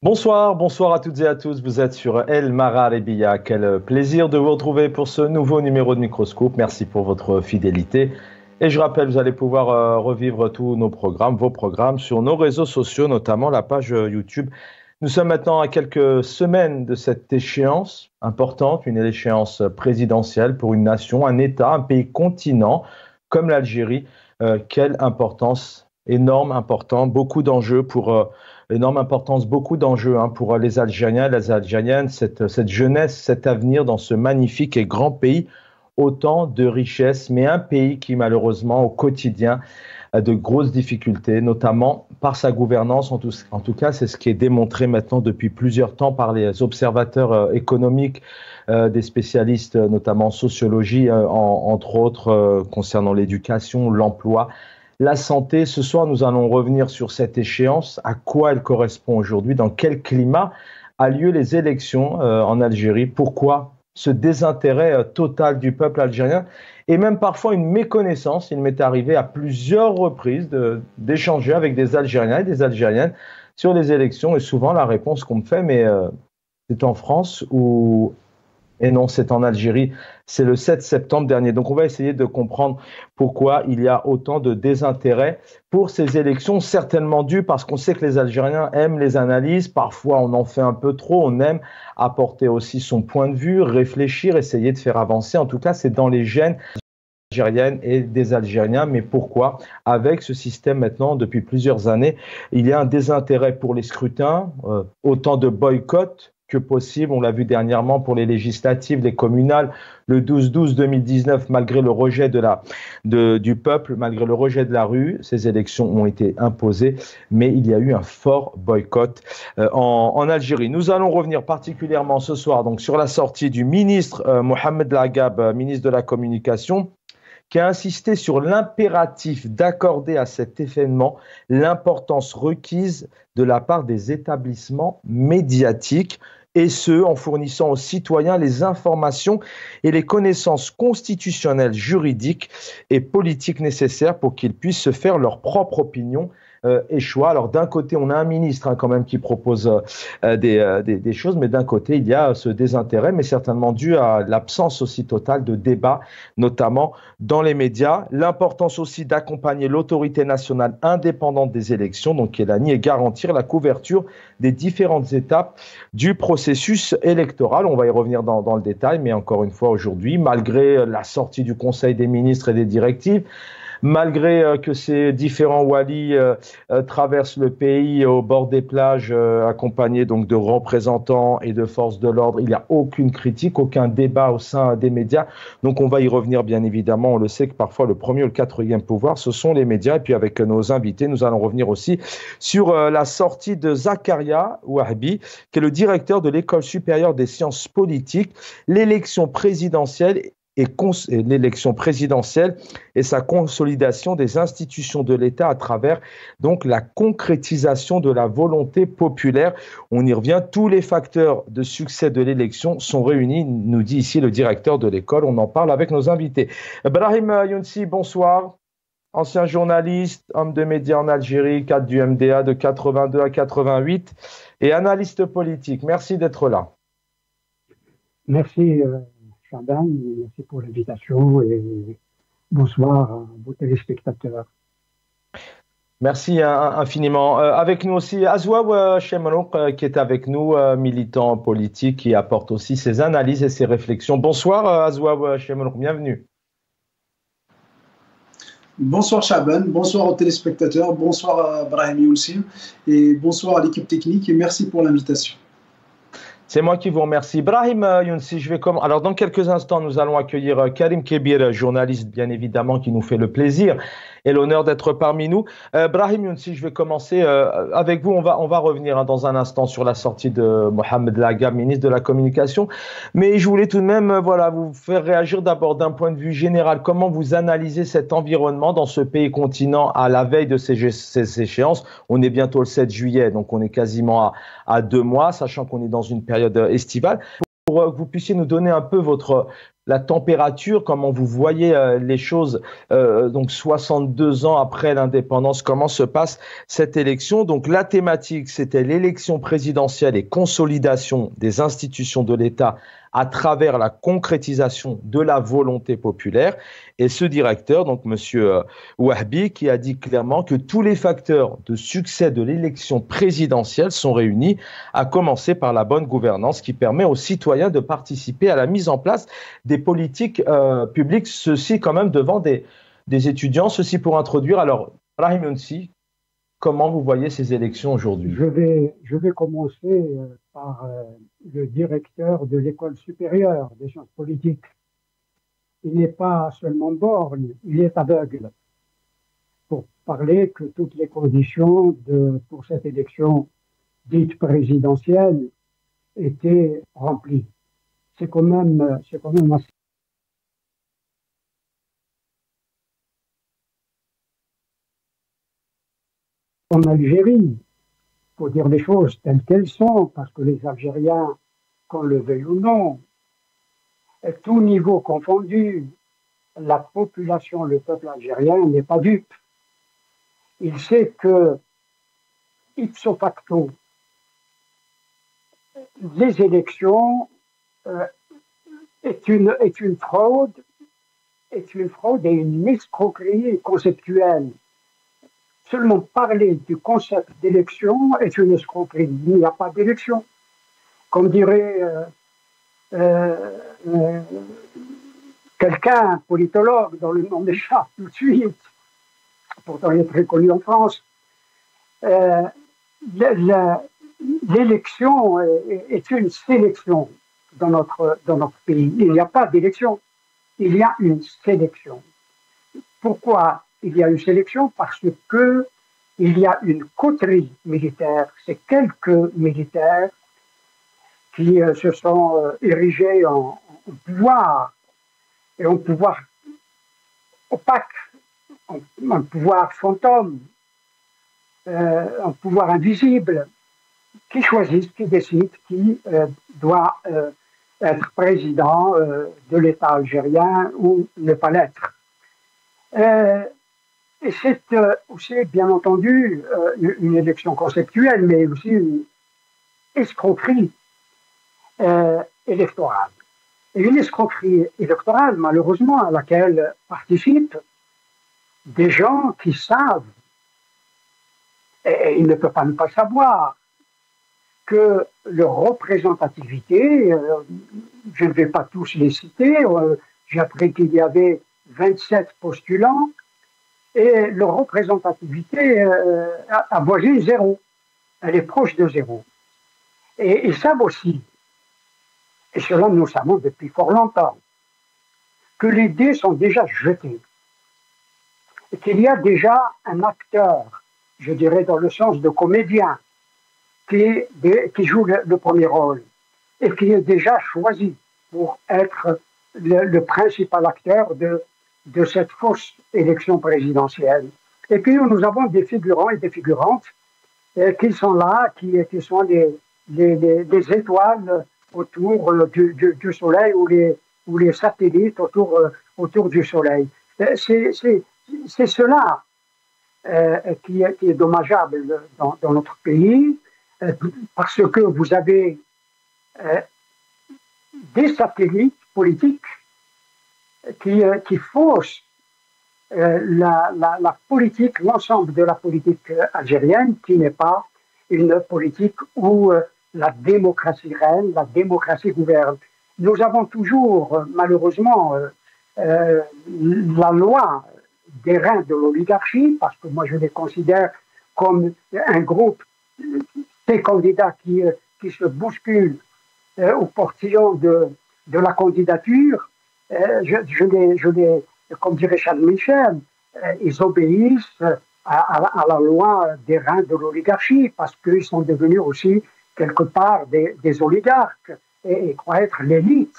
Bonsoir, bonsoir à toutes et à tous. Vous êtes sur El Magharibiya. Quel plaisir de vous retrouver pour ce nouveau numéro de Microscope. Merci pour votre fidélité. Et je rappelle, vous allez pouvoir revivre tous nos programmes, vos programmes sur nos réseaux sociaux, notamment la page YouTube. Nous sommes maintenant à quelques semaines de cette échéance importante, une échéance présidentielle pour une nation, un État, un pays continent comme l'Algérie. Quelle importance, énorme importance, beaucoup d'enjeux pour énorme importance, beaucoup d'enjeux pour les Algériens, les Algériennes, cette jeunesse, cet avenir dans ce magnifique et grand pays, autant de richesses, mais un pays qui malheureusement au quotidien a de grosses difficultés, notamment par sa gouvernance. En tout cas, c'est ce qui est démontré maintenant depuis plusieurs temps par les observateurs économiques, des spécialistes notamment en sociologie, entre autres concernant l'éducation, l'emploi, la santé. Ce soir, nous allons revenir sur cette échéance, à quoi elle correspond aujourd'hui, dans quel climat a lieu les élections en Algérie, pourquoi ce désintérêt total du peuple algérien et même parfois une méconnaissance. Il m'est arrivé à plusieurs reprises d'échanger avec des Algériens et des Algériennes sur les élections et souvent la réponse qu'on me fait, mais c'est en France ou... Et non, c'est en Algérie, c'est le 7 septembre dernier. Donc on va essayer de comprendre pourquoi il y a autant de désintérêt pour ces élections, certainement dû parce qu'on sait que les Algériens aiment les analyses, parfois on en fait un peu trop, on aime apporter aussi son point de vue, réfléchir, essayer de faire avancer. En tout cas, c'est dans les gènes algériennes et des Algériens. Mais pourquoi? Avec ce système maintenant, depuis plusieurs années, il y a un désintérêt pour les scrutins, autant de boycotts que possible. On l'a vu dernièrement pour les législatives, les communales, le 12-12-2019, malgré le rejet du peuple, malgré le rejet de la rue, ces élections ont été imposées, mais il y a eu un fort boycott en Algérie. Nous allons revenir particulièrement ce soir donc, sur la sortie du ministre Mohamed Lagab, ministre de la Communication, qui a insisté sur l'impératif d'accorder à cet événement l'importance requise de la part des établissements médiatiques, et ce, en fournissant aux citoyens les informations et les connaissances constitutionnelles, juridiques et politiques nécessaires pour qu'ils puissent se faire leur propre opinion et choix. Alors d'un côté, on a un ministre quand même qui propose des choses, mais d'un côté, il y a ce désintérêt, mais certainement dû à l'absence aussi totale de débat, notamment dans les médias. L'importance aussi d'accompagner l'autorité nationale indépendante des élections, donc qui est l'ANI, et garantir la couverture des différentes étapes du processus électoral. On va y revenir dans le détail, mais encore une fois aujourd'hui, malgré la sortie du Conseil des ministres et des directives, malgré que ces différents walis traversent le pays au bord des plages, accompagnés donc de représentants et de forces de l'ordre, il n'y a aucune critique, aucun débat au sein des médias. Donc on va y revenir bien évidemment. On le sait que parfois le premier ou le quatrième pouvoir, ce sont les médias. Et puis avec nos invités, nous allons revenir aussi sur la sortie de Zakaria Wahbi, qui est le directeur de l'École supérieure des sciences politiques, l'élection présidentielle et sa consolidation des institutions de l'État à travers donc la concrétisation de la volonté populaire. On y revient, tous les facteurs de succès de l'élection sont réunis, nous dit ici le directeur de l'école. On en parle avec nos invités. Brahim Younsi, bonsoir. Ancien journaliste, homme de médias en Algérie, cadre du MDA de 82 à 88 et analyste politique. Merci d'être là. Merci. Chaban, merci pour l'invitation et bonsoir à vos téléspectateurs. Merci infiniment. Avec nous aussi Azouaw Chemrouk qui est avec nous, militant politique qui apporte aussi ses analyses et ses réflexions. Bonsoir Azouaw Chemrouk, bienvenue. Bonsoir Chaban, bonsoir aux téléspectateurs, bonsoir à Brahim Younsi et bonsoir à l'équipe technique et merci pour l'invitation. C'est moi qui vous remercie. Brahim Younsi, je vais commencer. Alors, dans quelques instants, nous allons accueillir Karim Kebir, journaliste, bien évidemment, qui nous fait le plaisir et l'honneur d'être parmi nous. Brahim Younsi, je vais commencer avec vous. On va revenir dans un instant sur la sortie de Mohamed Lagab, ministre de la Communication. Mais je voulais tout de même vous faire réagir d'abord d'un point de vue général. Comment vous analysez cet environnement dans ce pays continent à la veille de ces échéances? On est bientôt le 7 juillet, donc on est quasiment à 2 mois, sachant qu'on est dans une période estivale. Pour que vous puissiez nous donner un peu la température, comment vous voyez les choses, donc 62 ans après l'indépendance, comment se passe cette élection. Donc la thématique, c'était l'élection présidentielle et consolidation des institutions de l'État à travers la concrétisation de la volonté populaire. Et ce directeur, donc monsieur Wahbi, qui a dit clairement que tous les facteurs de succès de l'élection présidentielle sont réunis, à commencer par la bonne gouvernance qui permet aux citoyens de participer à la mise en place des politiques publiques, ceci quand même devant des étudiants, ceci pour introduire. Alors, Brahim Younsi, comment vous voyez ces élections aujourd'hui? Je vais commencer par le directeur de l'école supérieure des sciences politiques. Il n'est pas seulement borgne, il est aveugle pour parler que toutes les conditions pour cette élection dite présidentielle étaient remplies. C'est quand même assez. En Algérie, pour dire les choses telles qu'elles sont, parce que les Algériens, qu'on le veuille ou non, à tout niveau confondu, la population, le peuple algérien n'est pas dupe. Il sait que, ipso facto, les élections est une fraude et une escroquerie conceptuelle. Seulement parler du concept d'élection est une escroquerie. Il n'y a pas d'élection. Comme dirait quelqu'un, un politologue, dont le nom m'échappe tout de suite, pourtant il est très connu en France, l'élection est une sélection dans notre pays. Il n'y a pas d'élection, il y a une sélection. Pourquoi il y a une sélection? Parce que il y a une coterie militaire, c'est quelques militaires qui se sont érigés en pouvoir, et en pouvoir opaque, un pouvoir fantôme, un pouvoir invisible, qui choisissent, qui décident qui doit être président de l'État algérien ou ne pas l'être. Et c'est aussi, bien entendu, une élection conceptuelle, mais aussi une escroquerie électorale. Et une escroquerie électorale, malheureusement, à laquelle participent des gens qui savent, et ils ne peuvent pas ne pas savoir, que leur représentativité, je ne vais pas tous les citer, j'ai appris qu'il y avait 27 postulants, et leur représentativité avoisine zéro. Elle est proche de zéro. Et ils savent aussi, et cela nous savons depuis fort longtemps, que les dés sont déjà jetés. Et qu'il y a déjà un acteur, je dirais dans le sens de comédien, qui joue le premier rôle et qui est déjà choisi pour être le principal acteur de cette fausse élection présidentielle. Et puis nous avons des figurants et des figurantes qui sont là, qui sont les étoiles autour du Soleil ou les satellites autour du Soleil. C'est cela qui est dommageable dans notre pays, parce que vous avez des satellites politiques qui faussent la politique, l'ensemble de la politique algérienne, qui n'est pas une politique où la démocratie règne, la démocratie gouverne. Nous avons toujours, malheureusement, la loi des reins de l'oligarchie, parce que moi je les considère comme un groupe, ces candidats qui se bousculent au portillon de la candidature, comme dirait Charles Michel, ils obéissent à la loi des reins de l'oligarchie, parce qu'ils sont devenus aussi quelque part des oligarques et croient être l'élite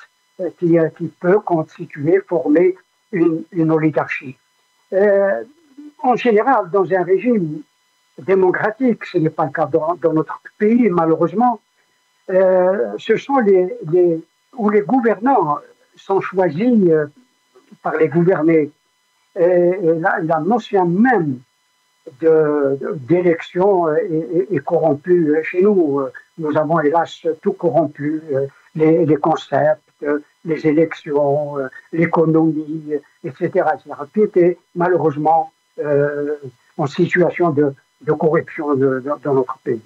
qui peut constituer, former une oligarchie. En général, dans un régime démocratique, ce n'est pas le cas dans notre pays, malheureusement, ce sont les gouvernants sont choisis par les gouvernés. Et la notion même d'élection est corrompue chez nous. Nous avons hélas tout corrompu, les concepts, les élections, l'économie, etc., etc. Tout est malheureusement en situation de corruption dans notre pays.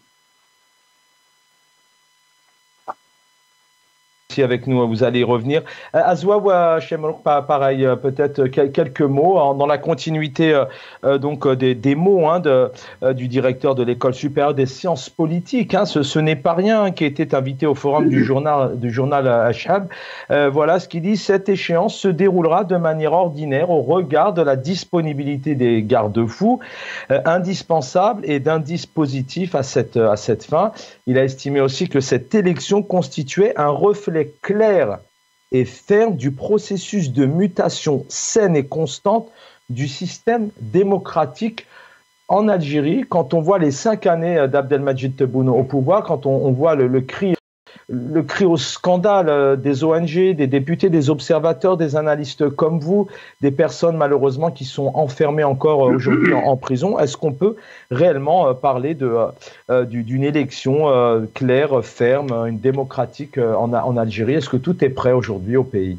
Avec nous, vous allez y revenir. Azwa ou Chemrouk, pareil, peut-être quelques mots dans la continuité donc des mots du directeur de l'École supérieure des sciences politiques. Ce n'est pas rien, qui était invité au forum du journal Ashab. Voilà ce qu'il dit: cette échéance se déroulera de manière ordinaire au regard de la disponibilité des garde-fous indispensables et d'un dispositif à cette fin. Il a estimé aussi que cette élection constituait un reflet clair et ferme du processus de mutation saine et constante du système démocratique en Algérie. Quand on voit les 5 années d'Abdelmadjid Tebboune au pouvoir, quand on voit le cri au scandale des ONG, des députés, des observateurs, des analystes comme vous, des personnes malheureusement qui sont enfermées encore aujourd'hui en prison, est-ce qu'on peut réellement parler d'une élection claire, ferme, une démocratique en Algérie? Est-ce que tout est prêt aujourd'hui au pays?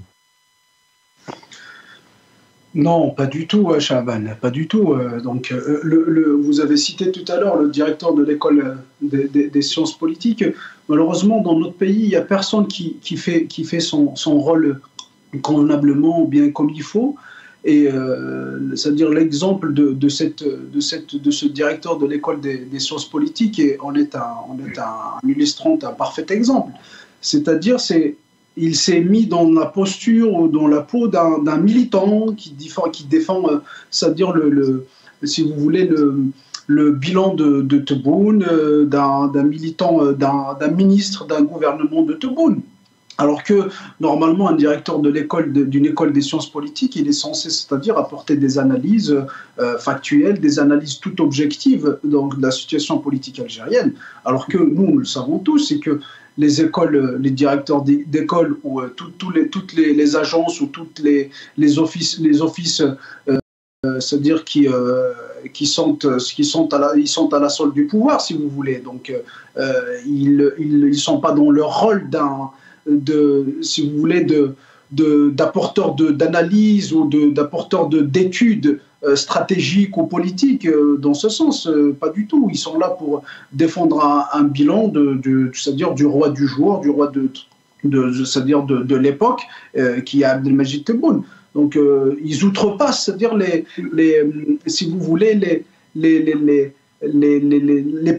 Non, pas du tout, Chaban, pas du tout. Donc, vous avez cité tout à l'heure le directeur de l'école des sciences politiques. Malheureusement, dans notre pays, il n'y a personne qui fait son rôle convenablement ou bien comme il faut. Et c'est-à-dire l'exemple de ce directeur de l'école des sciences politiques, on est un illustrant, un parfait exemple. C'est-à-dire, il s'est mis dans la posture ou dans la peau d'un militant qui défend, c'est-à-dire si vous voulez, le bilan de Tebboune, d'un militant, d'un ministre, d'un gouvernement de Tebboune. Alors que, normalement, un directeur d'une école des sciences politiques, il est censé, c'est-à-dire apporter des analyses factuelles, des analyses toutes objectives donc, de la situation politique algérienne. Alors que nous le savons tous, c'est que les écoles, les directeurs d'école ou toutes les agences ou toutes les offices, c'est-à-dire ils sont à la solde du pouvoir, si vous voulez. Donc, ils sont pas dans leur rôle si vous voulez, d'apporteur d'analyse ou d'apporteur d'études stratégiques ou politiques dans ce sens. Pas du tout. Ils sont là pour défendre un bilan c'est-à-dire du roi du jour, du roi c'est-à-dire de l'époque, qui est Abdelmadjid Tebboune. Donc, ils outrepassent, c'est-à-dire si vous voulez, les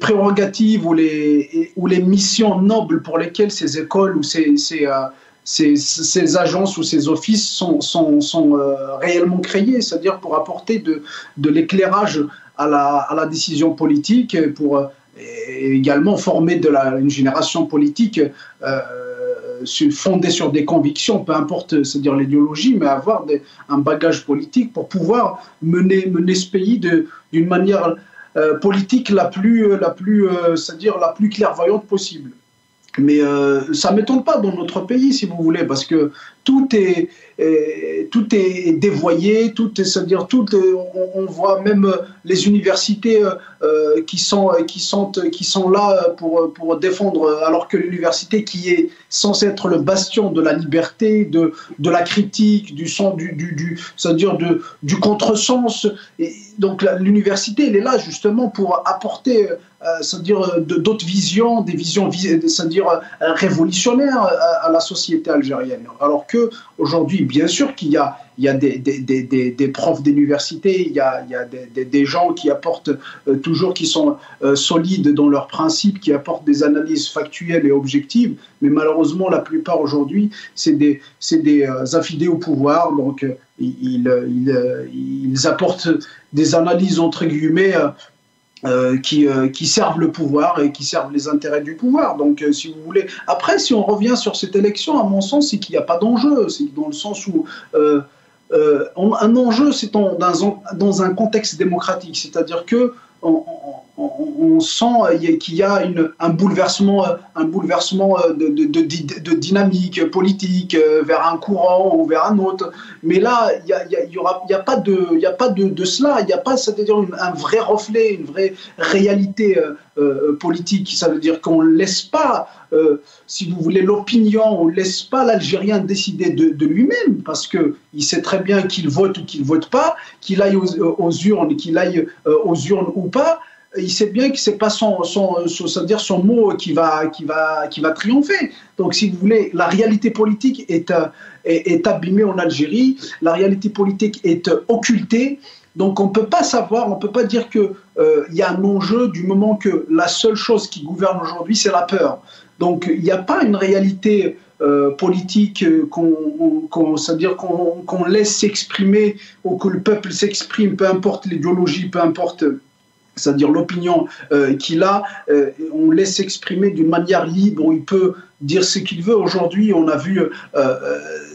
prérogatives ou les missions nobles pour lesquelles ces écoles ou ces agences ou ces offices sont réellement créés, c'est-à-dire pour apporter de l'éclairage à la décision politique, pour également former une génération politique fondée sur des convictions, peu importe, c'est-à-dire l'idéologie, mais avoir un bagage politique pour pouvoir mener ce pays d'une manière politique la plus clairvoyante possible. Mais ça ne m'étonne pas dans notre pays, si vous voulez, parce que tout est dévoyé, c'est-à-dire on voit même les universités qui sont là pour défendre, alors que l'université qui est censée être le bastion de la liberté, de la critique, c'est-à-dire du contresens. Et donc l'université, elle est là justement pour apporter c'est-à-dire d'autres visions, des visions, c'est-à-dire révolutionnaires à la société algérienne. Alors que aujourd'hui, bien sûr qu'il y a des profs d'université, il y a des gens qui apportent toujours, qui sont solides dans leurs principes, qui apportent des analyses factuelles et objectives, mais malheureusement, la plupart aujourd'hui, c'est des affidés au pouvoir, donc ils apportent des analyses entre guillemets qui servent le pouvoir et qui servent les intérêts du pouvoir. Donc, si vous voulez. Après, si on revient sur cette élection, à mon sens, c'est qu'il n'y a pas d'enjeu. C'est dans le sens où un enjeu, c'est dans un contexte démocratique. C'est-à-dire que on sent qu'il y a un bouleversement de dynamique politique vers un courant ou vers un autre. Mais là, il y a pas de cela. Il n'y a pas, c'est-à-dire un vrai reflet, une vraie réalité politique. Ça veut dire qu'on ne laisse pas, si vous voulez, l'opinion, on ne laisse pas l'Algérien décider de lui-même, parce qu'il sait très bien qu'il vote ou qu'il ne vote pas, qu'il aille aux urnes, ou pas. Il sait bien que c'est pas c'est-à-dire son mot qui va triompher. Donc, si vous voulez, la réalité politique est abîmée en Algérie, la réalité politique est occultée. Donc, on peut pas savoir, on peut pas dire que y a un enjeu du moment que la seule chose qui gouverne aujourd'hui, c'est la peur. Donc, il n'y a pas une réalité politique c'est-à-dire qu'on laisse s'exprimer, ou que le peuple s'exprime, peu importe l'idéologie, peu importe, c'est-à-dire l'opinion qu'il a, on laisse s'exprimer d'une manière libre, où il peut dire ce qu'il veut. Aujourd'hui, on a vu,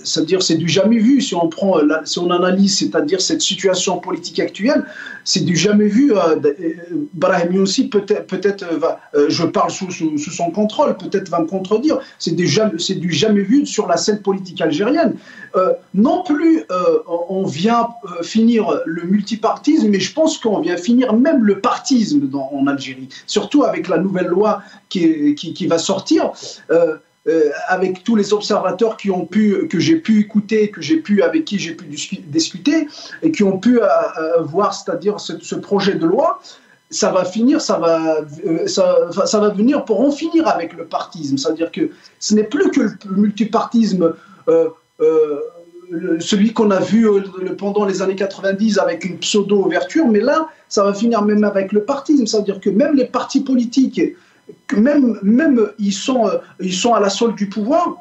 c'est-à-dire c'est du jamais vu. Si on analyse, c'est-à-dire cette situation politique actuelle, c'est du jamais vu. Brahim Younsi peut-être je parle sous son contrôle, peut-être va me contredire. C'est du jamais vu sur la scène politique algérienne. Non plus, on vient finir le multipartisme, mais je pense qu'on vient finir même le partisme en Algérie, surtout avec la nouvelle loi qui va sortir. Avec tous les observateurs que j'ai pu écouter, avec qui j'ai pu discuter, et qui ont pu voir, c'est-à-dire ce projet de loi, ça va venir pour en finir avec le partisme. C'est-à-dire que ce n'est plus que le multipartisme, celui qu'on a vu pendant les années 90 avec une pseudo-ouverture, mais là, ça va finir même avec le partisme. C'est-à-dire que même les partis politiques, même ils sont à la solde du pouvoir.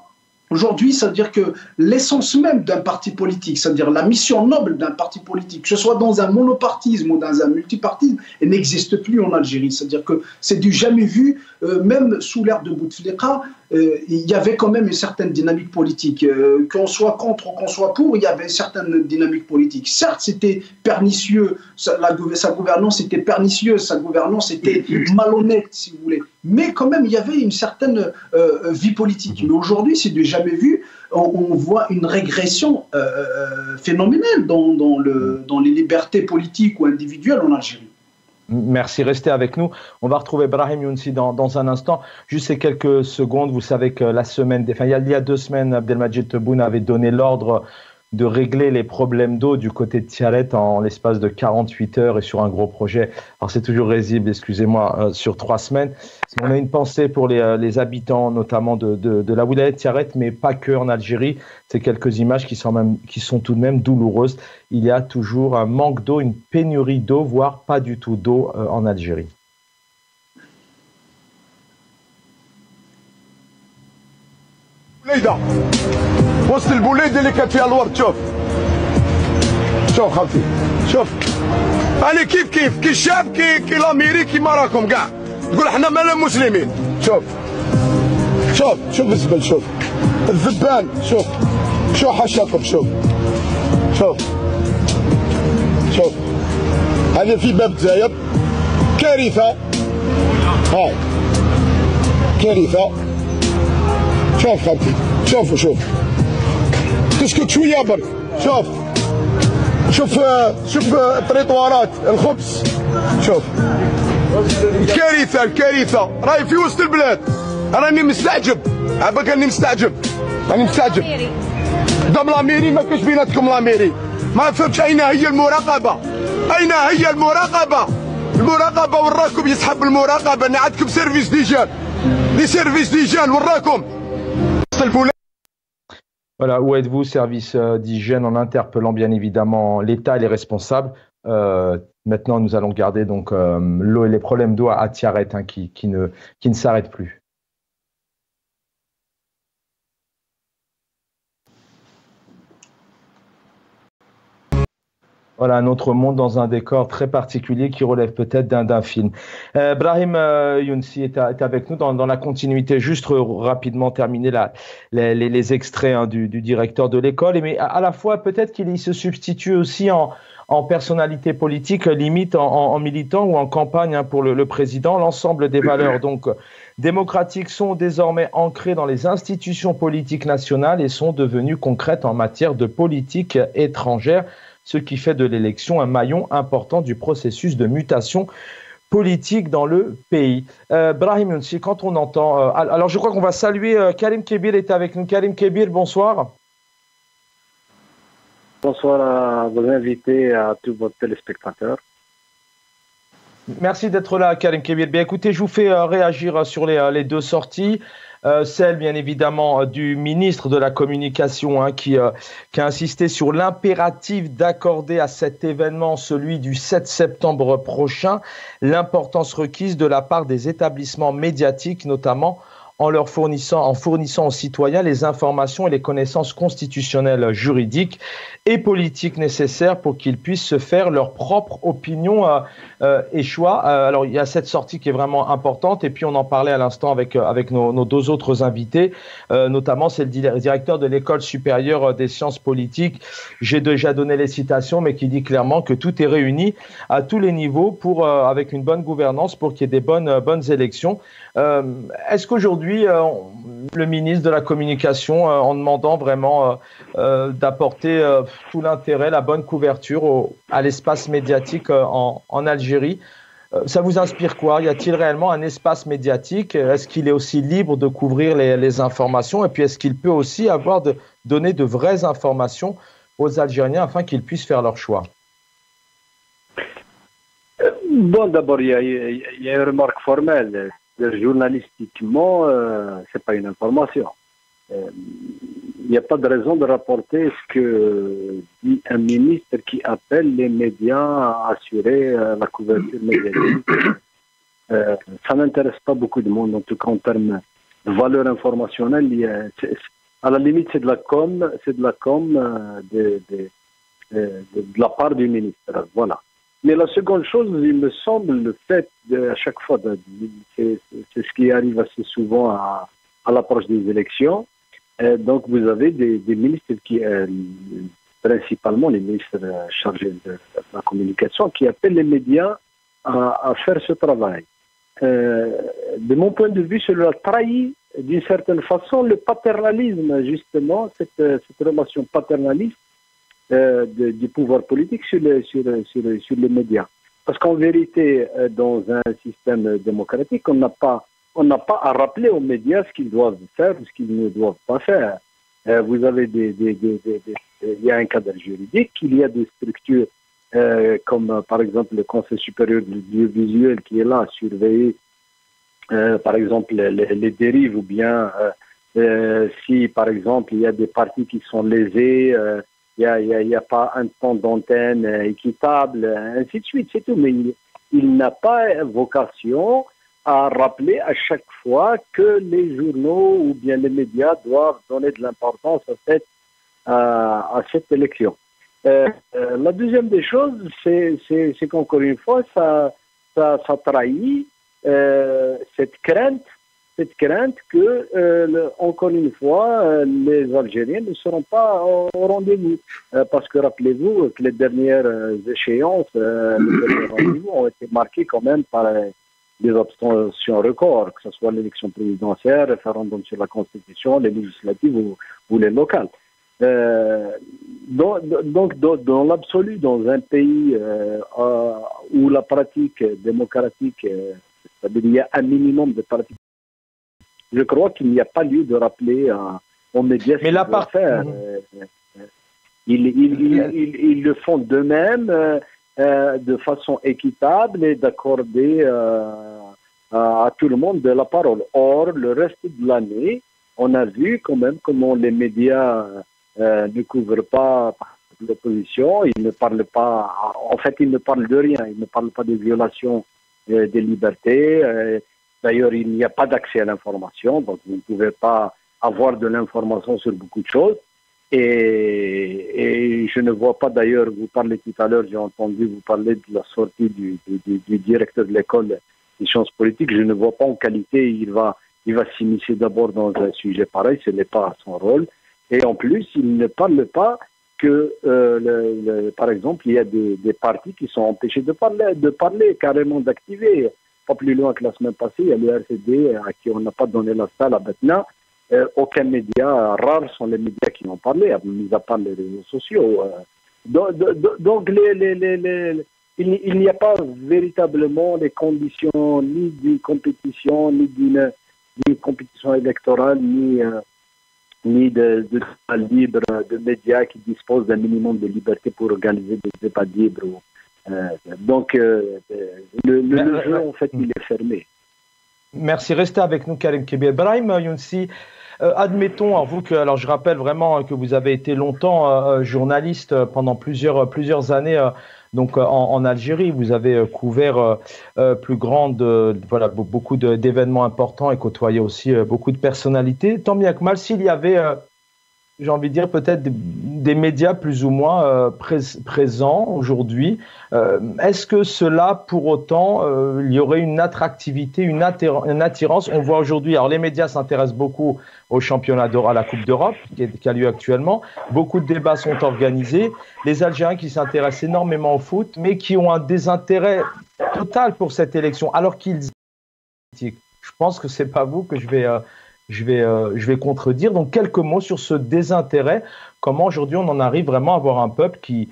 Aujourd'hui, c'est-à-dire que l'essence même d'un parti politique, c'est-à-dire la mission noble d'un parti politique, que ce soit dans un monopartisme ou dans un multipartisme, elle n'existe plus en Algérie. C'est-à-dire que c'est du jamais vu, même sous l'ère de Bouteflika, il y avait quand même une certaine dynamique politique. Qu'on soit contre ou qu'on soit pour, il y avait une certaine dynamique politique. Certes, c'était pernicieux, sa gouvernance était pernicieuse, sa gouvernance était malhonnête, si vous voulez. Mais quand même, il y avait une certaine vie politique. Mais aujourd'hui, c'est du jamais vu. On voit une régression phénoménale dans les libertés politiques ou individuelles en Algérie. Merci, restez avec nous. On va retrouver Brahim Younsi dans un instant. Juste ces quelques secondes, vous savez que il y a 2 semaines, Abdelmadjid Tebboune avait donné l'ordre de régler les problèmes d'eau du côté de Tiaret en l'espace de 48 heures et sur un gros projet. Alors c'est toujours risible, excusez-moi, sur 3 semaines. On a une pensée pour les habitants, notamment de la wilaya de Tiaret, mais pas que en Algérie. C'est quelques images qui sont tout de même douloureuses. Il y a toujours un manque d'eau, une pénurie d'eau, voire pas du tout d'eau en Algérie. وسط البوليد اللي كانت فيها الورد. شوف خالتي، شوف انا كيف كي الشعب كي لاميري كيما راكم كاع تقول احنا مالا مسلمين. شوف الزبل، شوف الذبان، شوف حشاكم، شوف هذا في باب زايد كارثه. هاي كارثه. شوف خالتي، شوف تسكت شويه برك. شوف الطريطوارات، الخبز، شوف الكارثه راهي في وسط البلاد. راني مستعجب، عباك راني مستعجب. قدام لاميري ما كاش بيناتكم لاميري. ما فهمتش اين هي المراقبه. المراقبه وراكم يسحب المراقبه. انا عندكم سيرفيس ديجان وراكم وسط البلاد. Voilà, où êtes-vous, service d'hygiène, en interpellant bien évidemment l'État et les responsables. Maintenant, nous allons garder donc l'eau et les problèmes d'eau à Tiaret qui ne s'arrêtent plus. Voilà, un autre monde dans un décor très particulier qui relève peut-être d'un film. Brahim Younsi est avec nous dans la continuité. Juste rapidement terminer les extraits du directeur de l'école, mais à la fois peut-être qu'il se substitue aussi en personnalité politique, limite en militant ou en campagne hein, pour le président. L'ensemble des valeurs donc démocratiques sont désormais ancrées dans les institutions politiques nationales et sont devenues concrètes en matière de politique étrangère, ce qui fait de l'élection un maillon important du processus de mutation politique dans le pays. Brahim Younsi, quand on entend... alors je crois qu'on va saluer Karim Kébir est avec nous. Karim Kébir, bonsoir. Bonsoir à vos invités et à tous vos téléspectateurs. Merci d'être là, Karim Kébir. Bien, écoutez, je vous fais réagir sur les deux sorties. Celle, bien évidemment, du ministre de la Communication hein, qui a insisté sur l'impératif d'accorder à cet événement, celui du 7 septembre prochain, l'importance requise de la part des établissements médiatiques, notamment en fournissant aux citoyens les informations et les connaissances constitutionnelles, juridiques et politiques nécessaires pour qu'ils puissent se faire leur propre opinion et choix. Alors, il y a cette sortie qui est vraiment importante et puis on en parlait à l'instant avec nos deux autres invités, notamment c'est le directeur de l'École supérieure des sciences politiques. J'ai déjà donné les citations, mais qui dit clairement que tout est réuni à tous les niveaux pour, avec une bonne gouvernance pour qu'il y ait des bonnes élections. Est-ce qu'aujourd'hui, le ministre de la Communication, en demandant vraiment d'apporter tout l'intérêt, la bonne couverture à l'espace médiatique en Algérie, ça vous inspire quoi? Y a-t-il réellement un espace médiatique? Est-ce qu'il est aussi libre de couvrir les informations? Et puis, est-ce qu'il peut aussi donner de vraies informations aux Algériens afin qu'ils puissent faire leur choix? Bon, d'abord, il y a une remarque formelle. Journalistiquement, c'est pas une information. Il n'y a pas de raison de rapporter ce que dit un ministre qui appelle les médias à assurer la couverture médiatique. Ça n'intéresse pas beaucoup de monde, en tout cas en termes de valeur informationnelle. À la limite, c'est de la com, de la part du ministre. Voilà. Mais la seconde chose, il me semble, le fait à chaque fois, c'est ce qui arrive assez souvent à l'approche des élections. Donc vous avez des ministres qui, principalement les ministres chargés de la communication, qui appellent les médias à faire ce travail. De mon point de vue, cela trahit d'une certaine façon le paternalisme, justement, cette relation paternaliste du pouvoir politique sur les médias. Parce qu'en vérité, dans un système démocratique, on n'a pas à rappeler aux médias ce qu'ils doivent faire ou ce qu'ils ne doivent pas faire. Vous avez il y a un cadre juridique, il y a des structures comme par exemple le Conseil supérieur de l'audiovisuel qui est là à surveiller par exemple les dérives ou bien si par exemple il y a des partis qui sont lésés, il n'y a pas un temps d'antenne équitable, ainsi de suite, c'est tout. Mais il n'a pas vocation à rappeler à chaque fois que les journaux ou bien les médias doivent donner de l'importance à cette élection. La deuxième des choses, c'est qu'encore une fois, ça trahit cette crainte que, encore une fois, les Algériens ne seront pas au rendez-vous. Parce que rappelez-vous que les dernières échéances, les derniers rendez-vous ont été marqués quand même par des abstentions records, que ce soit l'élection présidentielle, le référendum sur la Constitution, les législatives ou les locales. Donc, dans l'absolu, dans un pays où la pratique démocratique, c'est-à-dire il y a un minimum de pratique, je crois qu'il n'y a pas lieu de rappeler aux médias ce qu'ils doivent faire. Ils le font d'eux-mêmes de façon équitable et d'accorder à tout le monde de la parole. Or, le reste de l'année, on a vu quand même comment les médias ne couvrent pas l'opposition, ils ne parlent pas, en fait, ils ne parlent de rien, ils ne parlent pas des violations des libertés. D'ailleurs, il n'y a pas d'accès à l'information, donc vous ne pouvez pas avoir de l'information sur beaucoup de choses. Et je ne vois pas d'ailleurs, vous parlez tout à l'heure, j'ai entendu vous parler de la sortie du directeur de l'école des sciences politiques. Je ne vois pas en qualité il va s'immiscer d'abord dans un sujet pareil, ce n'est pas son rôle. Et en plus, il ne parle pas que, par exemple, il y a des partis qui sont empêchés de parler carrément, d'activer. Pas plus loin que la semaine passée, il y a le RCD à qui on n'a pas donné la salle à maintenant. Aucun média, rares sont les médias qui ont parlé, mis à part les réseaux sociaux. Donc il n'y a pas véritablement les conditions ni d'une compétition, ni d'une compétition électorale, ni de libre, de médias qui disposent d'un minimum de liberté pour organiser des débats libres. Donc, le jeu, en fait, il est fermé. Merci. Restez avec nous, Karim Kébir. Brahim Younsi, admettons, alors je rappelle vraiment que vous avez été longtemps journaliste pendant plusieurs années donc en Algérie. Vous avez couvert beaucoup d'événements importants et côtoyé aussi beaucoup de personnalités. Tant bien que mal, s'il y avait, j'ai envie de dire, peut-être des médias plus ou moins présents aujourd'hui, est-ce que cela, pour autant, il y aurait une attractivité, une attirance? On voit aujourd'hui, alors les médias s'intéressent beaucoup au championnat à la Coupe d'Europe qui a lieu actuellement. Beaucoup de débats sont organisés. Les Algériens qui s'intéressent énormément au foot, mais qui ont un désintérêt total pour cette élection, alors qu'ils... Je pense que c'est pas vous que je vais contredire. Donc, quelques mots sur ce désintérêt. Comment aujourd'hui on en arrive vraiment à avoir un peuple qui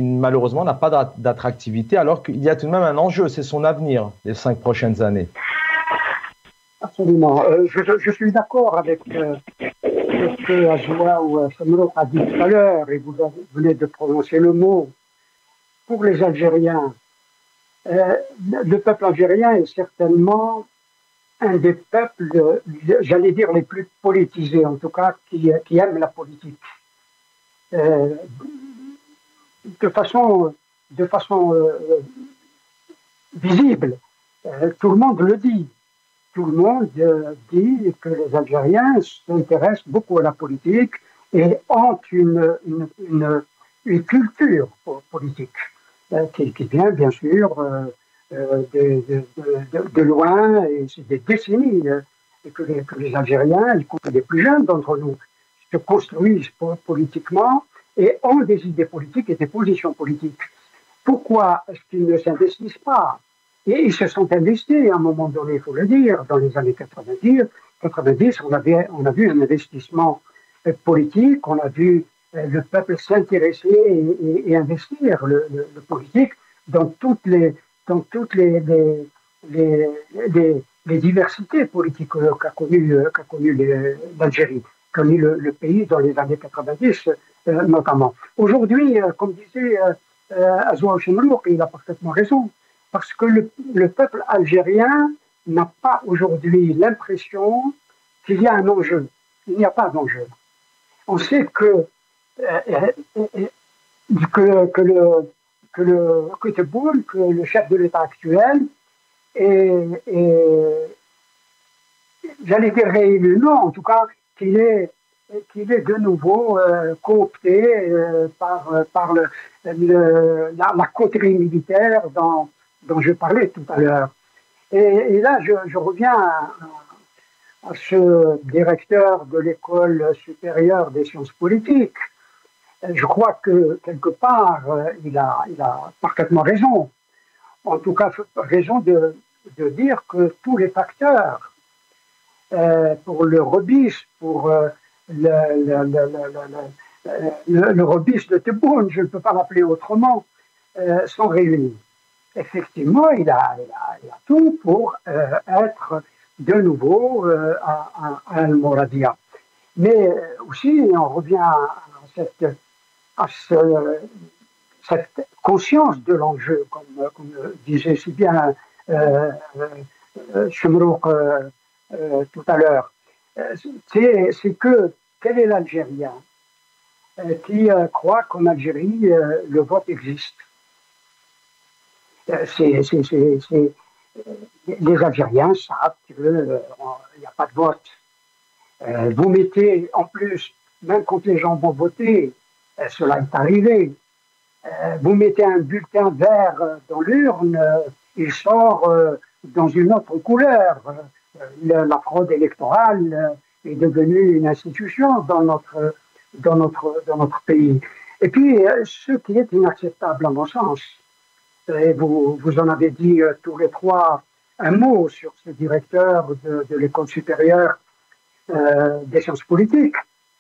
malheureusement n'a pas d'attractivité, alors qu'il y a tout de même un enjeu, c'est son avenir, les 5 prochaines années. Absolument. Je suis d'accord avec ce que Azoua ou Samrouk a dit tout à l'heure, et vous venez de prononcer le mot. Pour les Algériens, le peuple algérien est certainement un des peuples, j'allais dire, les plus politisés, en tout cas, qui aiment la politique. De façon visible. Tout le monde le dit. Tout le monde dit que les Algériens s'intéressent beaucoup à la politique et ont une culture politique qui vient, bien sûr, de loin, et c'est des décennies que les Algériens, y compris les plus jeunes d'entre nous, se construisent politiquement et ont des idées politiques et des positions politiques. Pourquoi est-ce qu'ils ne s'investissent pas? Et ils se sont investis à un moment donné, il faut le dire, dans les années 90, on a vu un investissement politique, on a vu le peuple s'intéresser et investir le politique dans toutes les diversités politiques qu'a connu l'Algérie, qu'a connu le pays dans les années 90 notamment. Aujourd'hui, comme disait Azoua Chemrouk, il a parfaitement raison, parce que le peuple algérien n'a pas aujourd'hui l'impression qu'il y a un enjeu. Il n'y a pas d'enjeu. On sait que le chef de l'État actuel est j'allais dire réélu, non, en tout cas qu'il est de nouveau coopté par la coterie militaire dont je parlais tout à l'heure. Et là, je reviens à ce directeur de l'école supérieure des sciences politiques. Je crois que, quelque part, il a parfaitement raison. En tout cas, raison de dire que tous les facteurs pour le rebis, pour le rebis de Tebboune, je ne peux pas l'appeler autrement, sont réunis. Effectivement, il a tout pour être de nouveau à Al-Mouradia. Mais aussi, on revient à cette conscience de l'enjeu, comme disait si bien Chemrouk tout à l'heure. C'est que quel est l'Algérien qui croit qu'en Algérie, le vote existe? Les Algériens savent qu'il n'y a pas de vote. Vous mettez, en plus, même quand les gens vont voter, cela est arrivé, vous mettez un bulletin vert dans l'urne, il sort dans une autre couleur. La fraude électorale est devenue une institution dans dans notre pays. Et puis, ce qui est inacceptable à mon sens, et vous en avez dit tous les trois un mot sur ce directeur de l'École supérieure des sciences politiques.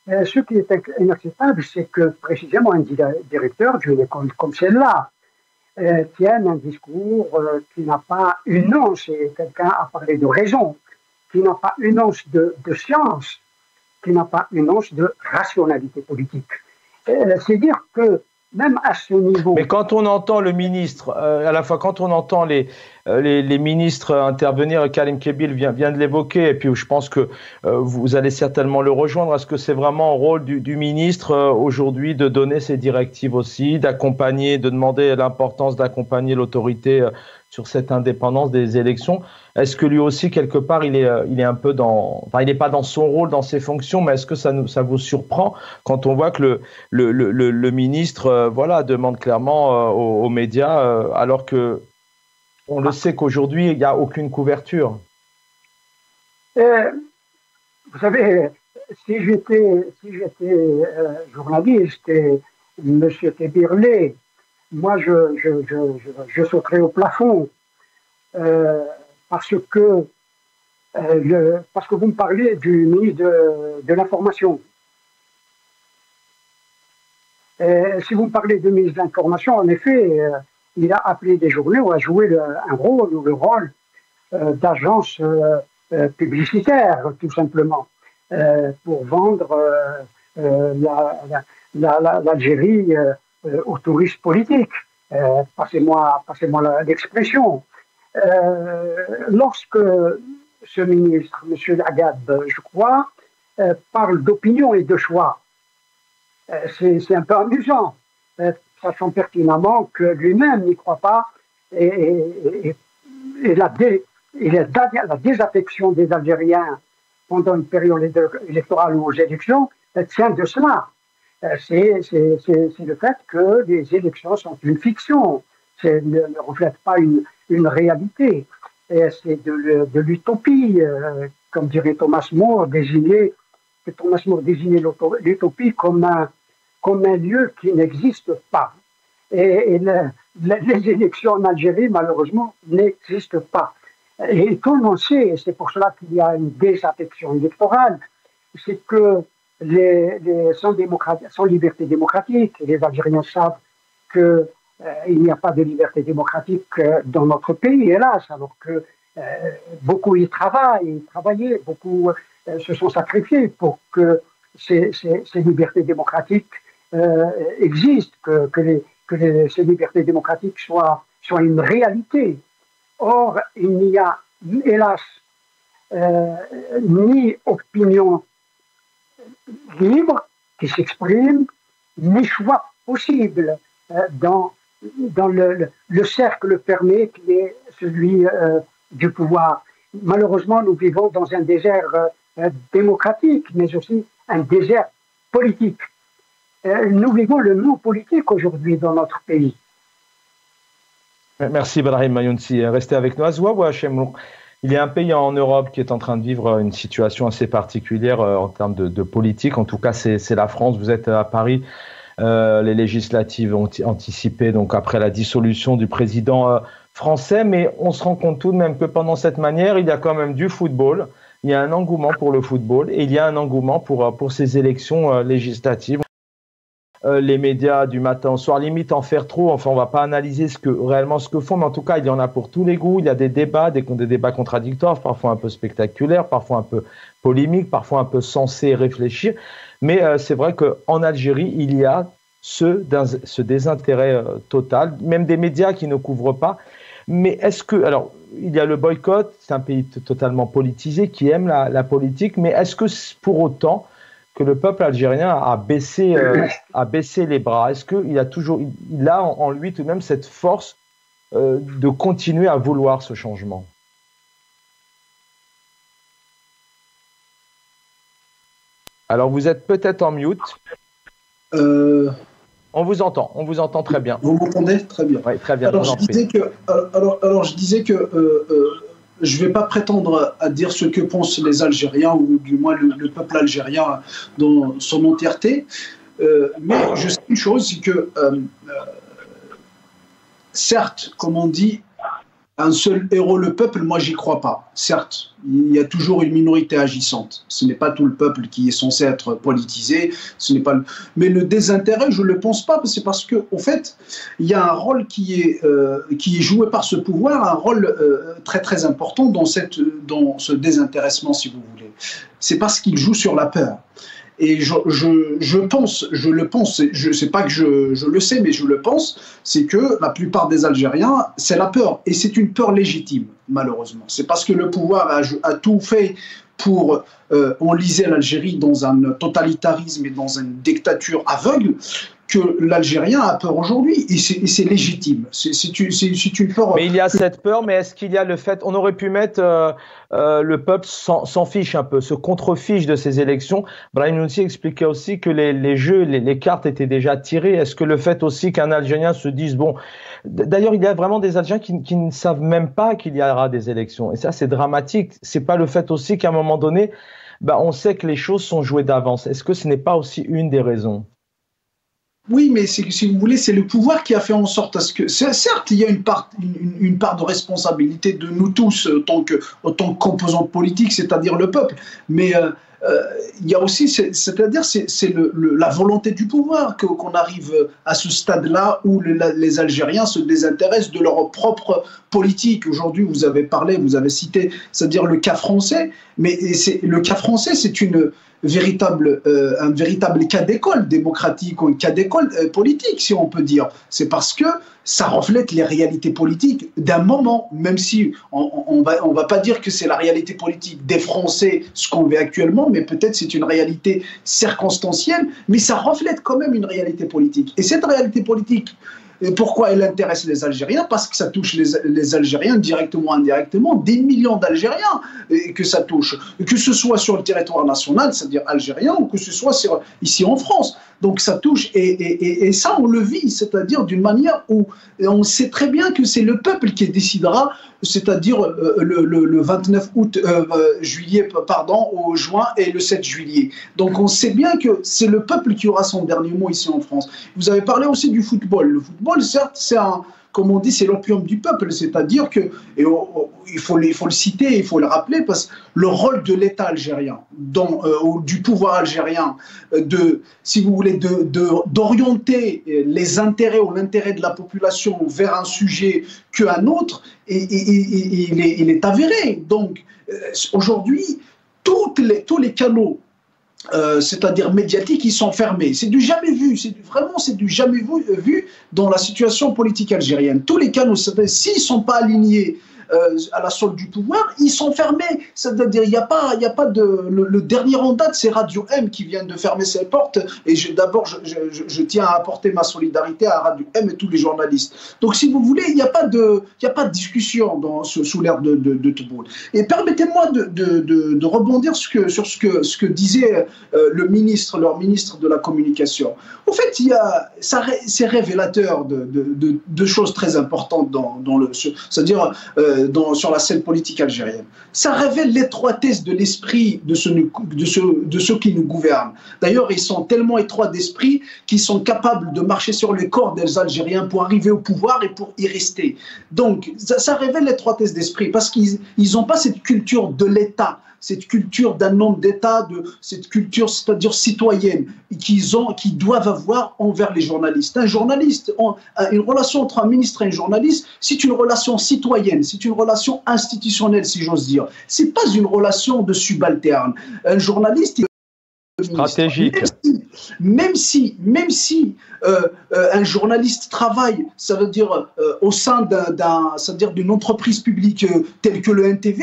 Ce qui est inacceptable, c'est que précisément un directeur d'une école comme celle-là tienne un discours qui n'a pas une once, et quelqu'un a parlé de raison, qui n'a pas une once de science, qui n'a pas une once de rationalité politique. C'est dire que même à ce niveau... Mais quand on entend le ministre, à la fois quand on entend les ministres intervenir, Karim Kébir vient de l'évoquer, et puis je pense que vous allez certainement le rejoindre, est-ce que c'est vraiment au rôle du ministre aujourd'hui de donner ses directives aussi, d'accompagner, de demander l'importance d'accompagner l'autorité sur cette indépendance des élections? Est-ce que lui aussi, quelque part, il est un peu dans... Enfin, il n'est pas dans son rôle, dans ses fonctions, mais est-ce que ça vous surprend quand on voit que le ministre demande clairement aux médias, alors que on le sait qu'aujourd'hui, il n'y a aucune couverture? Vous savez, si j'étais journaliste et M. Kébirlé, moi, je sauterais au plafond parce que vous me parlez du ministre de l'Information. Si vous me parlez du ministre de l'Information, en effet, il a appelé des journaux à jouer un rôle ou le rôle d'agence publicitaire, tout simplement, pour vendre l'Algérie aux touristes politiques. Passez-moi l'expression. Lorsque ce ministre, M. Lagad, je crois, parle d'opinion et de choix, c'est un peu amusant, sachant pertinemment que lui-même n'y croit pas et la désaffection des Algériens pendant une période électorale ou aux élections tient de cela. C'est le fait que les élections sont une fiction, ne reflètent pas une réalité. C'est de l'utopie, comme dirait Thomas More, désigner l'utopie comme un lieu qui n'existe pas. Et les élections en Algérie, malheureusement, n'existent pas. Et tout le monde sait, et c'est pour cela qu'il y a une désaffection électorale, c'est que sans liberté démocratique, les Algériens savent qu'il n'y a pas de liberté démocratique dans notre pays, hélas, alors que beaucoup y travaillaient, beaucoup se sont sacrifiés pour que ces libertés démocratiques existent, que ces libertés démocratiques soient une réalité. Or, il n'y a, hélas, ni opinion libre qui s'exprime, ni choix possible dans le cercle fermé qui est celui du pouvoir. Malheureusement, nous vivons dans un désert démocratique, mais aussi un désert politique. Nous vivons le non politique aujourd'hui dans notre pays. Merci Brahim Mayounsi. Restez avec nous. Azwa ou Hachem, il y a un pays en Europe qui est en train de vivre une situation assez particulière en termes de politique. En tout cas, c'est la France. Vous êtes à Paris. Les législatives ont anticipé donc après la dissolution du président français. Mais on se rend compte tout de même que pendant cette manière, il y a quand même du football. Il y a un engouement pour le football et il y a un engouement pour ces élections législatives. Les médias du matin au soir, limite en faire trop. Enfin, on va pas analyser réellement ce que font, mais en tout cas, il y en a pour tous les goûts. Il y a des débats, des débats contradictoires, parfois un peu spectaculaires, parfois un peu polémiques, parfois un peu sensés réfléchir. Mais c'est vrai qu'en Algérie, il y a ce désintérêt total, même des médias qui ne couvrent pas. Mais alors, il y a le boycott, c'est un pays totalement politisé qui aime la politique, mais est-ce que pour autant que le peuple algérien a baissé les bras? Est-ce qu'il a en lui tout de même cette force de continuer à vouloir ce changement? Alors vous êtes peut-être en mute. On vous entend très bien. Vous m'entendez? Très bien. Oui, très bien. Alors je disais que je ne vais pas prétendre à dire ce que pensent les Algériens, ou du moins le peuple algérien dans son entièreté, mais je sais une chose, c'est que, certes, comme on dit, un seul héros, le peuple, moi j'y crois pas. Certes, il y a toujours une minorité agissante. Ce n'est pas tout le peuple qui est censé être politisé. Mais le désintérêt, je ne le pense pas. C'est parce que, au fait, il y a un rôle qui est joué par ce pouvoir, un rôle très très important dans ce désintéressement, si vous voulez. C'est parce qu'il joue sur la peur. Et je le pense, c'est pas que je le sais, mais je le pense, c'est que la plupart des Algériens, c'est la peur. Et c'est une peur légitime, malheureusement. C'est parce que le pouvoir a tout fait pour enliser l'Algérie dans un totalitarisme et dans une dictature aveugle, que l'Algérien a peur aujourd'hui, et c'est légitime. C'est une peur. Mais il y a cette peur, mais est-ce qu'il y a le fait, on aurait pu mettre le peuple s'en fiche un peu, se contrefiche de ces élections. Brahim Nounsi expliquait aussi que les jeux, les cartes étaient déjà tirées. Est-ce que le fait aussi qu'un Algérien se dise, bon, d'ailleurs il y a vraiment des Algériens qui ne savent même pas qu'il y aura des élections, et ça c'est dramatique. C'est pas le fait aussi qu'à un moment donné, on sait que les choses sont jouées d'avance. Est-ce que ce n'est pas aussi une des raisons? Oui, mais si vous voulez, c'est le pouvoir qui a fait en sorte à ce que... Certes, il y a une part de responsabilité de nous tous, autant que composante politique, c'est-à-dire le peuple. Mais il y a aussi, c'est-à-dire, c'est la volonté du pouvoir qu'on arrive à ce stade-là où les Algériens se désintéressent de leur propre politique. Aujourd'hui, vous avez cité, c'est-à-dire le cas français, mais le cas français, c'est un véritable cas d'école démocratique ou un cas d'école politique, si on peut dire. C'est parce que ça reflète les réalités politiques d'un moment, même si on va pas dire que c'est la réalité politique des Français, ce qu'on vit actuellement, mais peut-être c'est une réalité circonstancielle, mais ça reflète quand même une réalité politique. Et cette réalité politique, pourquoi elle intéresse les Algériens? Parce que ça touche les Algériens directement ou indirectement, des millions d'Algériens que ça touche, que ce soit sur le territoire national, c'est-à-dire algérien, ou que ce soit ici en France. Donc ça touche, et ça on le vit, c'est-à-dire d'une manière où on sait très bien que c'est le peuple qui décidera, c'est-à-dire le 29 juillet, au juin et le 7 juillet. Donc on sait bien que c'est le peuple qui aura son dernier mot ici en France. Vous avez parlé aussi du football. Le football, certes, comme on dit, c'est l'opium du peuple, c'est-à-dire que, il faut le citer, il faut le rappeler, parce que le rôle de l'État algérien, du pouvoir algérien, si vous voulez, d'orienter les intérêts ou l'intérêt de la population vers un sujet qu'un autre, il est avéré. Donc, aujourd'hui, tous les canaux, c'est-à-dire médiatiques, ils sont fermés. C'est du jamais vu. C'est du jamais vu dans la situation politique algérienne. Tous les canaux, s'ils ne sont pas alignés à la solde du pouvoir, ils sont fermés. C'est-à-dire, il n'y a pas le dernier en date, c'est Radio M qui vient de fermer ses portes. Et d'abord, je tiens à apporter ma solidarité à Radio M et tous les journalistes. Donc, si vous voulez, il n'y a pas de discussion sous l'ère de Tebboune. Et permettez-moi de rebondir sur ce que disait leur ministre de la Communication. Au fait, c'est révélateur de choses très importantes c'est-à-dire sur la scène politique algérienne. Ça révèle l'étroitesse de l'esprit de ceux qui nous gouvernent. D'ailleurs, ils sont tellement étroits d'esprit qu'ils sont capables de marcher sur les corps des Algériens pour arriver au pouvoir et pour y rester. Donc, ça révèle l'étroitesse d'esprit parce qu'ils n'ont pas cette culture de l'État, cette culture d'un homme d'État, cette culture, c'est-à-dire citoyenne, qu'ils doivent avoir envers les journalistes. Une relation entre un ministre et un journaliste, c'est une relation citoyenne, c'est une relation institutionnelle, si j'ose dire. C'est pas une relation de subalterne. Un journaliste stratégique. Même si un journaliste travaille, ça veut dire au sein d'une entreprise publique telle que le NTV,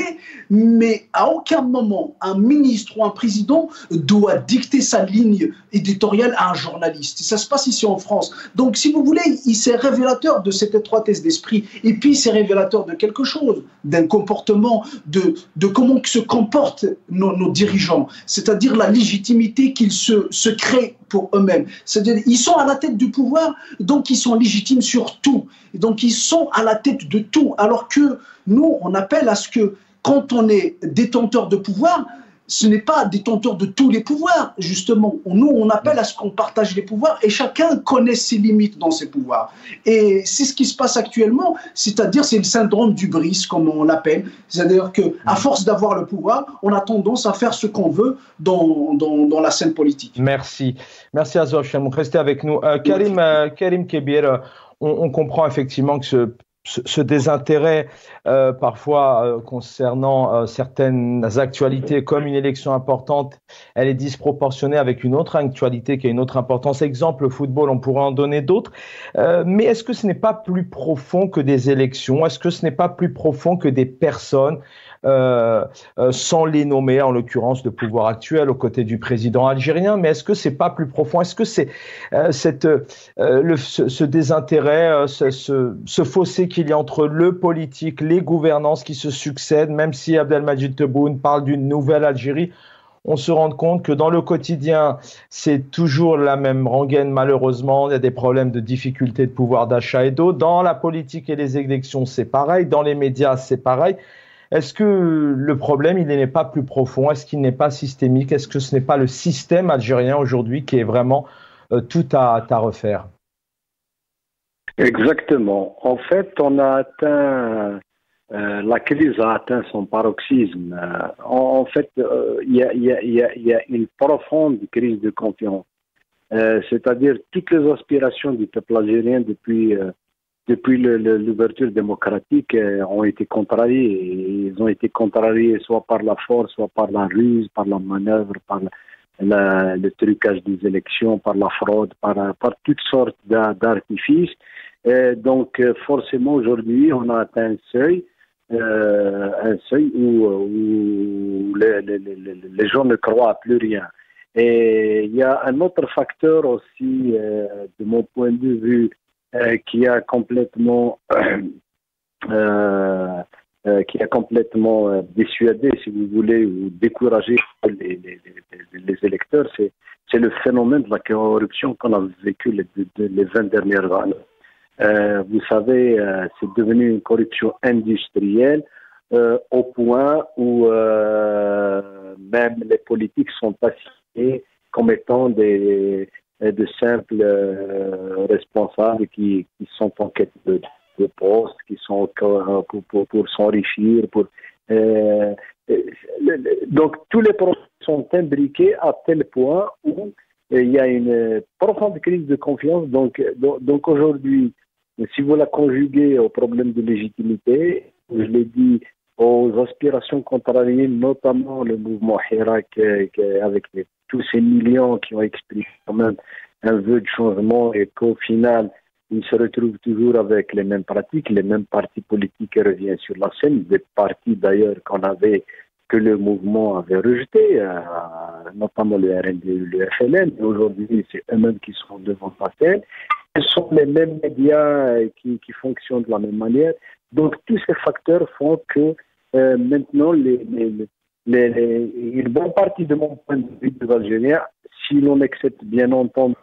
mais à aucun moment un ministre ou un président doit dicter sa ligne éditoriale à un journaliste. Ça se passe ici en France. Donc, si vous voulez, c'est révélateur de cette étroitesse d'esprit. Et puis, c'est révélateur de quelque chose, d'un comportement, de comment se comportent nos dirigeants, c'est-à-dire la légitimité légitimité qu'ils se créent pour eux-mêmes. C'est-à-dire ils sont à la tête du pouvoir, donc ils sont légitimes sur tout. Donc ils sont à la tête de tout. Alors que nous, on appelle à ce que quand on est détenteur de pouvoir, ce n'est pas détenteur de tous les pouvoirs, justement. Nous, on appelle à ce qu'on partage les pouvoirs et chacun connaît ses limites dans ses pouvoirs. Et c'est ce qui se passe actuellement, c'est-à-dire c'est le syndrome du bris, comme on l'appelle. C'est-à-dire qu'à force d'avoir le pouvoir, on a tendance à faire ce qu'on veut dans la scène politique. Merci. Merci Azov Chamouk. Restez avec nous. Karim Kebir, on comprend effectivement que ce désintérêt parfois concernant certaines actualités comme une élection importante, elle est disproportionnée avec une autre actualité qui a une autre importance. Exemple, le football, on pourrait en donner d'autres. Mais est-ce que ce n'est pas plus profond que des élections? Est-ce que ce n'est pas plus profond que des personnes sans les nommer, en l'occurrence le pouvoir actuel aux côtés du président algérien? Mais est-ce que c'est pas plus profond? Est-ce que c'est ce désintérêt, ce fossé qu'il y a entre le politique, les gouvernances qui se succèdent, même si Abdelmadjid Tebboune parle d'une nouvelle Algérie, on se rend compte que dans le quotidien, c'est toujours la même rengaine, malheureusement. Il y a des problèmes de difficulté de pouvoir d'achat et d'autres. Dans la politique et les élections, c'est pareil. Dans les médias, c'est pareil. Est-ce que le problème, il n'est pas plus profond? Est-ce qu'il n'est pas systémique? Est-ce que ce n'est pas le système algérien aujourd'hui qui est vraiment tout à refaire? Exactement. En fait, on a atteint, la crise a atteint son paroxysme. En fait, il y a une profonde crise de confiance. C'est-à-dire toutes les aspirations du peuple algérien depuis l'ouverture démocratique ont été contrariées. Ils ont été contrariés soit par la force, soit par la ruse, par la manœuvre, par le trucage des élections, par la fraude, par toutes sortes d'artifices. Donc forcément aujourd'hui on a atteint un seuil où les gens ne croient à plus rien. Et il y a un autre facteur aussi de mon point de vue qui a complètement dissuadé, si vous voulez, ou découragé les électeurs, c'est le phénomène de la corruption qu'on a vécu les 20 dernières années. Vous savez, c'est devenu une corruption industrielle au point où même les politiques sont assignés comme étant de simples responsables qui sont en quête de postes, qui sont pour s'enrichir. Donc tous les procès sont imbriqués à tel point où il y a une profonde crise de confiance. Donc aujourd'hui, si vous la conjuguez au problème de légitimité, je l'ai dit, aux aspirations contrariées, notamment le mouvement Hirak, avec tous ces millions qui ont exprimé quand même un vœu de changement, et qu'au final, ils se retrouvent toujours avec les mêmes pratiques, les mêmes partis politiques reviennent sur la scène, des partis d'ailleurs que le mouvement avait rejeté, notamment le RND, le FLN, et aujourd'hui c'est eux-mêmes qui sont devant la scène. Ce sont les mêmes médias qui fonctionnent de la même manière. Donc tous ces facteurs font que maintenant une bonne partie de mon point de vue des Algériens, si l'on accepte bien entendu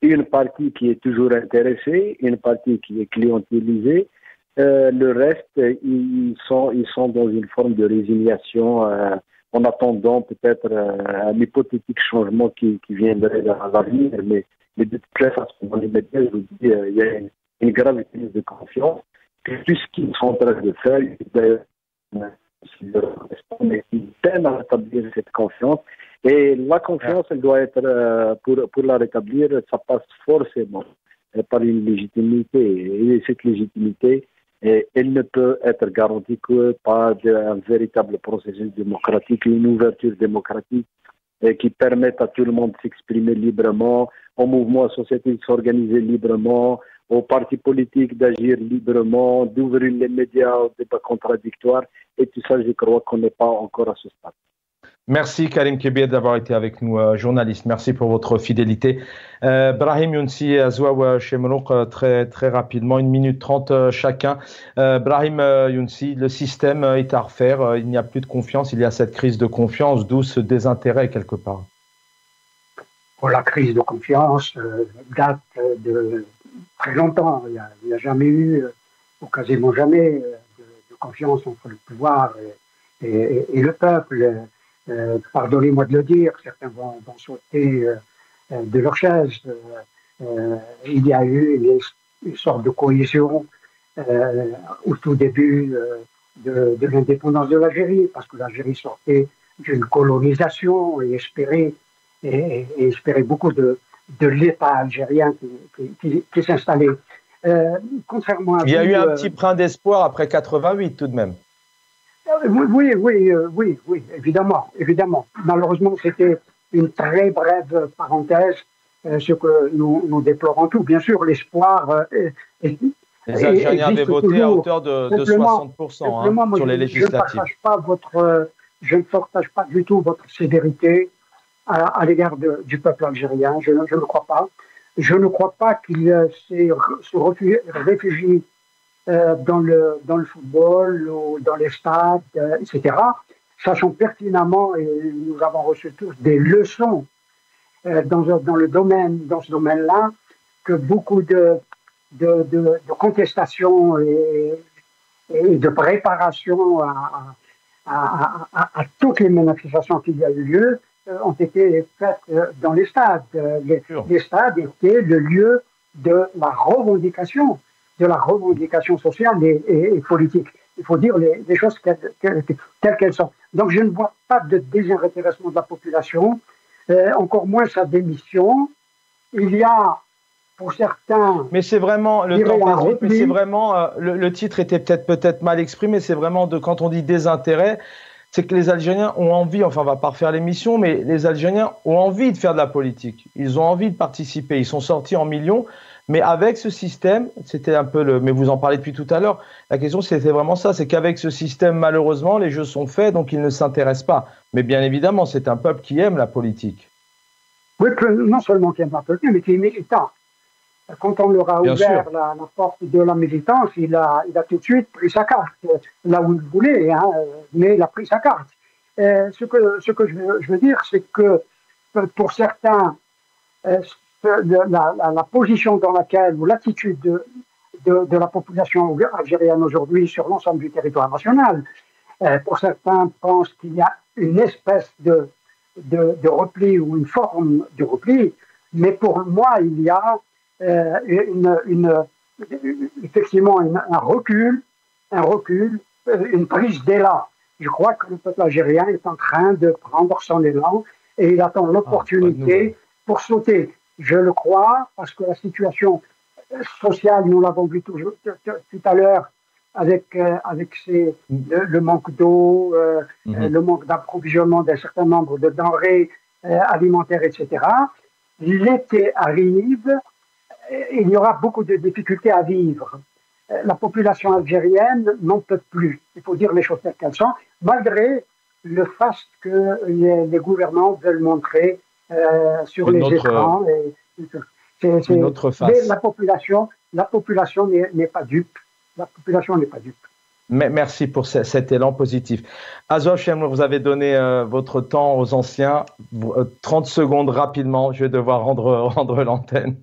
une partie qui est toujours intéressée, une partie qui est clientélisée, le reste, ils sont dans une forme de résignation en attendant peut-être un hypothétique changement qui viendrait à l'avenir. Mais de toute façon, dans les médias, je vous dis, il y a une grave crise de confiance. Que tout ce qu'ils sont en train de faire, d'ailleurs, ils peinent à rétablir cette confiance. Et la confiance, elle doit être, pour la rétablir, ça passe forcément par une légitimité. Et cette légitimité, elle ne peut être garantie que par un véritable processus démocratique, une ouverture démocratique qui permette à tout le monde de s'exprimer librement, au mouvement associatif de s'organiser librement, aux partis politiques d'agir librement, d'ouvrir les médias aux débats contradictoires. Et tout ça, je crois qu'on n'est pas encore à ce stade. Merci Karim Kebir d'avoir été avec nous, journaliste. Merci pour votre fidélité. Brahim Younsi, Azwa Chemrouk, très rapidement, 1 minute 30 chacun. Brahim Younsi, le système est à refaire. Il n'y a plus de confiance. Il y a cette crise de confiance, d'où ce désintérêt quelque part. la crise de confiance date de très longtemps. Il n'y a jamais eu, ou quasiment jamais, de confiance entre le pouvoir et le peuple. Pardonnez-moi de le dire, certains vont sauter de leur chaise. Il y a eu une sorte de cohésion au tout début de l'indépendance de l'Algérie, parce que l'Algérie sortait d'une colonisation et espérait beaucoup de l'État algérien qui s'installait. Contrairement à Il y a eu un petit brin d'espoir après 88 tout de même. Oui, évidemment. Malheureusement, c'était une très brève parenthèse, ce que nous déplorons tous. Bien sûr, l'espoir les Algériens avaient voté à hauteur de 60% sur les législatives. Je ne partage pas du tout votre sévérité à l'égard du peuple algérien. Je ne crois pas. Je ne crois pas qu'il se réfugie dans le football ou dans les stades, etc. Sachant pertinemment, et nous avons reçu tous des leçons dans ce domaine-là, que beaucoup de contestations et de préparation à toutes les manifestations qu'il y a eu lieu ont été faites dans les stades. Les stades étaient le lieu de la revendication sociale et politique. Il faut dire les choses telles qu'elles sont. Donc je ne vois pas de désintéressement de la population, encore moins sa démission. Il y a pour certains... Mais c'est vraiment, le temps passe vite, mais c'est vraiment, le titre était peut-être mal exprimé, c'est vraiment quand on dit désintérêt, c'est que les Algériens ont envie, enfin on va pas refaire l'émission, mais les Algériens ont envie de faire de la politique, ils ont envie de participer, ils sont sortis en millions, mais avec ce système, c'était un peu mais vous en parlez depuis tout à l'heure, la question c'était vraiment ça, c'est qu'avec ce système, malheureusement, les jeux sont faits, donc ils ne s'intéressent pas. Mais bien évidemment, c'est un peuple qui aime la politique. Oui, non seulement qui aime la politique, mais qui est militant. Quand on leur a ouvert la porte de la militance, il a tout de suite pris sa carte, là où il voulait, mais il a pris sa carte. Ce que je veux dire, c'est que pour certains, la position dans laquelle, ou l'attitude de la population algérienne aujourd'hui sur l'ensemble du territoire national, pour certains pensent qu'il y a une espèce de repli ou une forme de repli, mais pour moi, il y a effectivement un recul, une prise d'élan. Je crois que le peuple algérien est en train de prendre son élan et il attend l'opportunité pour sauter. Je le crois parce que la situation sociale, nous l'avons vu tout à l'heure avec le manque d'eau, le manque d'approvisionnement d'un certain nombre de denrées alimentaires, etc. L'été arrive, il y aura beaucoup de difficultés à vivre. La population algérienne n'en peut plus. Il faut dire les choses telles qu'elles sont, malgré le faste que les gouvernants veulent montrer sur les écrans. Une autre face. Mais la population n'est pas dupe. La population n'est pas dupe. Merci pour cet élan positif. Azov Chemloul, vous avez donné votre temps aux anciens. 30 secondes rapidement, je vais devoir rendre l'antenne.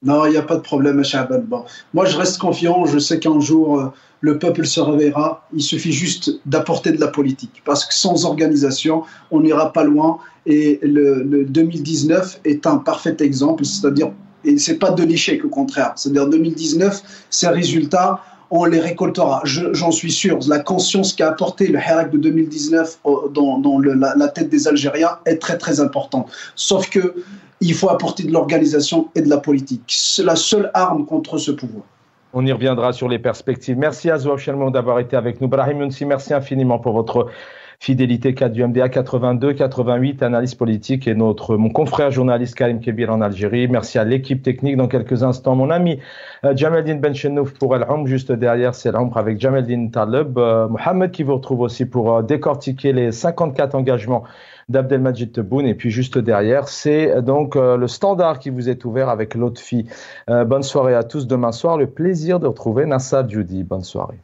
Non, il n'y a pas de problème, Chaban. Bon, moi, je reste confiant. Je sais qu'un jour, le peuple se réveillera. Il suffit juste d'apporter de la politique. Parce que sans organisation, on n'ira pas loin. Et le 2019 est un parfait exemple. C'est-à-dire, et ce n'est pas de l'échec, au contraire. C'est-à-dire, 2019, ces résultats, on les récoltera. J'en suis sûr. La conscience qu'a apporté le Hirak de 2019 dans la tête des Algériens est très, très importante. Sauf que il faut apporter de l'organisation et de la politique. C'est la seule arme contre ce pouvoir. On y reviendra sur les perspectives. Merci Azouaf Chelmoun d'avoir été avec nous. Brahim Younsi, merci infiniment pour votre fidélité. Cadre du MDA 82, 88, analyse politique et mon confrère journaliste Karim Kebir en Algérie. Merci à l'équipe technique. Dans quelques instants, mon ami Jamaldine Benchenouf pour El Omr. Juste derrière, c'est l'Omr avec Jamaldine Taleb. Mohamed qui vous retrouve aussi pour décortiquer les 54 engagements d'Abdelmajid Tebboune. Et puis juste derrière, c'est donc le standard qui vous est ouvert avec Lotfi. Bonne soirée à tous. Demain soir, le plaisir de retrouver Nassar Djoudi. Bonne soirée.